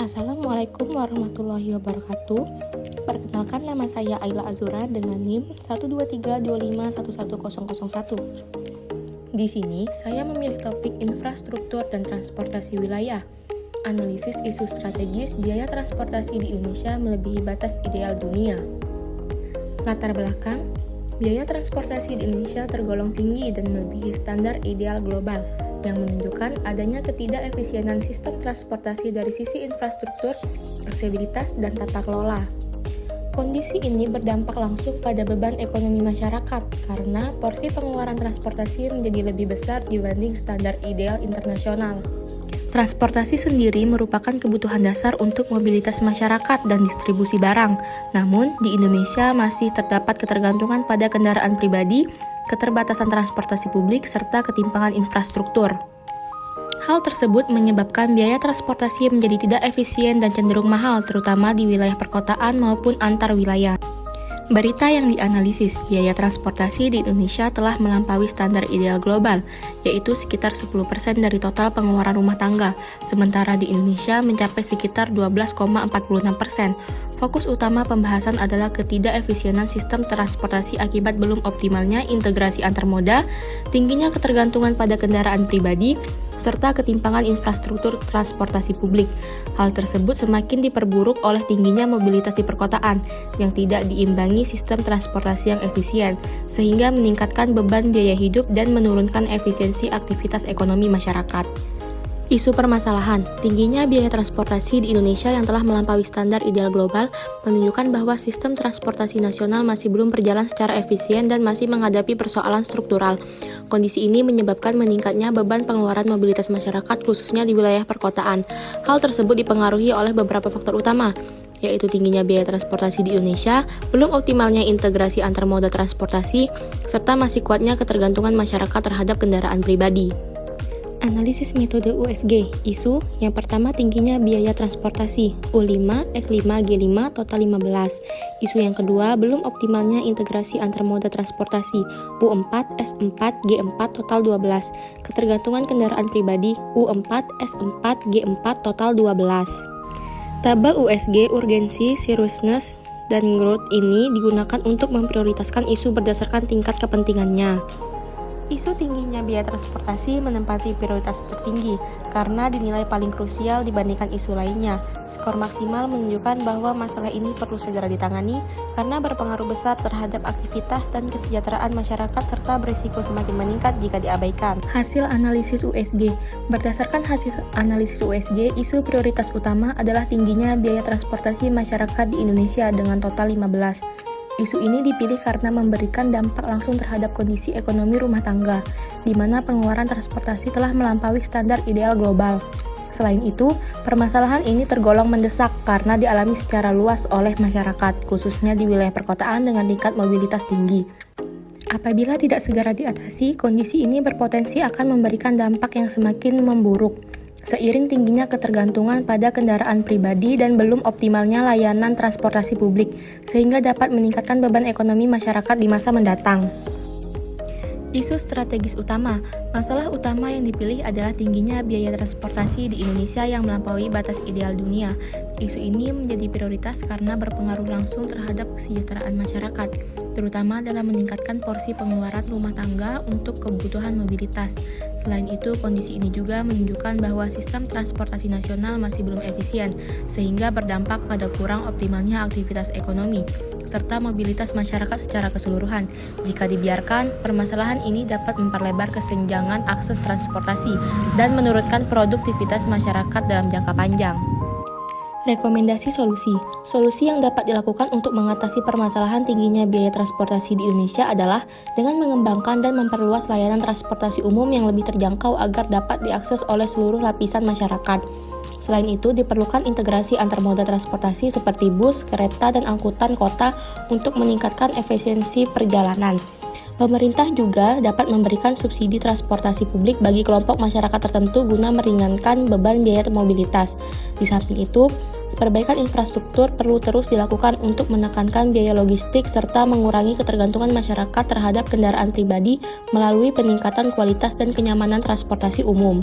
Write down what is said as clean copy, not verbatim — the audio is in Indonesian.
Assalamualaikum warahmatullahi wabarakatuh. Perkenalkan, nama saya Ayla Azura dengan NIM 12325110101. Di sini saya memilih topik infrastruktur dan transportasi wilayah. Analisis isu strategis biaya transportasi di Indonesia melebihi batas ideal dunia. Latar belakang, biaya transportasi di Indonesia tergolong tinggi dan melebihi standar ideal global, yang menunjukkan adanya ketidakefisienan sistem transportasi dari sisi infrastruktur, aksesibilitas, dan tata kelola. Kondisi ini berdampak langsung pada beban ekonomi masyarakat karena porsi pengeluaran transportasi menjadi lebih besar dibanding standar ideal internasional. Transportasi sendiri merupakan kebutuhan dasar untuk mobilitas masyarakat dan distribusi barang. Namun, di Indonesia masih terdapat ketergantungan pada kendaraan pribadi, keterbatasan transportasi publik, serta ketimpangan infrastruktur. Hal tersebut menyebabkan biaya transportasi menjadi tidak efisien dan cenderung mahal, terutama di wilayah perkotaan maupun antar wilayah. Berita yang dianalisis, biaya transportasi di Indonesia telah melampaui standar ideal global, yaitu sekitar 10% dari total pengeluaran rumah tangga, sementara di Indonesia mencapai sekitar 12,46%. Fokus utama pembahasan adalah ketidakefisienan sistem transportasi akibat belum optimalnya integrasi antar moda, tingginya ketergantungan pada kendaraan pribadi, serta ketimpangan infrastruktur transportasi publik. Hal tersebut semakin diperburuk oleh tingginya mobilitas di perkotaan yang tidak diimbangi sistem transportasi yang efisien, sehingga meningkatkan beban biaya hidup dan menurunkan efisiensi aktivitas ekonomi masyarakat. Isu permasalahan, tingginya biaya transportasi di Indonesia yang telah melampaui standar ideal global menunjukkan bahwa sistem transportasi nasional masih belum berjalan secara efisien dan masih menghadapi persoalan struktural. Kondisi ini menyebabkan meningkatnya beban pengeluaran mobilitas masyarakat khususnya di wilayah perkotaan. Hal tersebut dipengaruhi oleh beberapa faktor utama, yaitu tingginya biaya transportasi di Indonesia, belum optimalnya integrasi antar moda transportasi, serta masih kuatnya ketergantungan masyarakat terhadap kendaraan pribadi. Analisis metode USG, isu yang pertama tingginya biaya transportasi, U5, S5, G5, total 15. Isu yang kedua belum optimalnya integrasi antar moda transportasi, U4, S4, G4, total 12. Ketergantungan kendaraan pribadi, U4, S4, G4, total 12. Tabel USG, urgensi, seriousness, dan growth ini digunakan untuk memprioritaskan isu berdasarkan tingkat kepentingannya. Isu tingginya biaya transportasi menempati prioritas tertinggi karena dinilai paling krusial dibandingkan isu lainnya. Skor maksimal menunjukkan bahwa masalah ini perlu segera ditangani karena berpengaruh besar terhadap aktivitas dan kesejahteraan masyarakat serta berisiko semakin meningkat jika diabaikan. Hasil analisis USG. Berdasarkan hasil analisis USG, isu prioritas utama adalah tingginya biaya transportasi masyarakat di Indonesia dengan total 15. Isu ini dipilih karena memberikan dampak langsung terhadap kondisi ekonomi rumah tangga, di mana pengeluaran transportasi telah melampaui standar ideal global. Selain itu, permasalahan ini tergolong mendesak karena dialami secara luas oleh masyarakat, khususnya di wilayah perkotaan dengan tingkat mobilitas tinggi. Apabila tidak segera diatasi, kondisi ini berpotensi akan memberikan dampak yang semakin memburuk, seiring tingginya ketergantungan pada kendaraan pribadi dan belum optimalnya layanan transportasi publik, sehingga dapat meningkatkan beban ekonomi masyarakat di masa mendatang. Isu strategis utama. Masalah utama yang dipilih adalah tingginya biaya transportasi di Indonesia yang melampaui batas ideal dunia. Isu ini menjadi prioritas karena berpengaruh langsung terhadap kesejahteraan masyarakat, terutama dalam meningkatkan porsi pengeluaran rumah tangga untuk kebutuhan mobilitas. Selain itu, kondisi ini juga menunjukkan bahwa sistem transportasi nasional masih belum efisien, sehingga berdampak pada kurang optimalnya aktivitas ekonomi, serta mobilitas masyarakat secara keseluruhan. Jika dibiarkan, permasalahan ini dapat memperlebar kesenjangan akses transportasi dan menurunkan produktivitas masyarakat dalam jangka panjang. Rekomendasi solusi. Solusi yang dapat dilakukan untuk mengatasi permasalahan tingginya biaya transportasi di Indonesia adalah dengan mengembangkan dan memperluas layanan transportasi umum yang lebih terjangkau agar dapat diakses oleh seluruh lapisan masyarakat. Selain itu, diperlukan integrasi antar moda transportasi seperti bus, kereta, dan angkutan kota untuk meningkatkan efisiensi perjalanan. Pemerintah juga dapat memberikan subsidi transportasi publik bagi kelompok masyarakat tertentu guna meringankan beban biaya mobilitas. Di samping itu, perbaikan infrastruktur perlu terus dilakukan untuk menekankan biaya logistik serta mengurangi ketergantungan masyarakat terhadap kendaraan pribadi melalui peningkatan kualitas dan kenyamanan transportasi umum.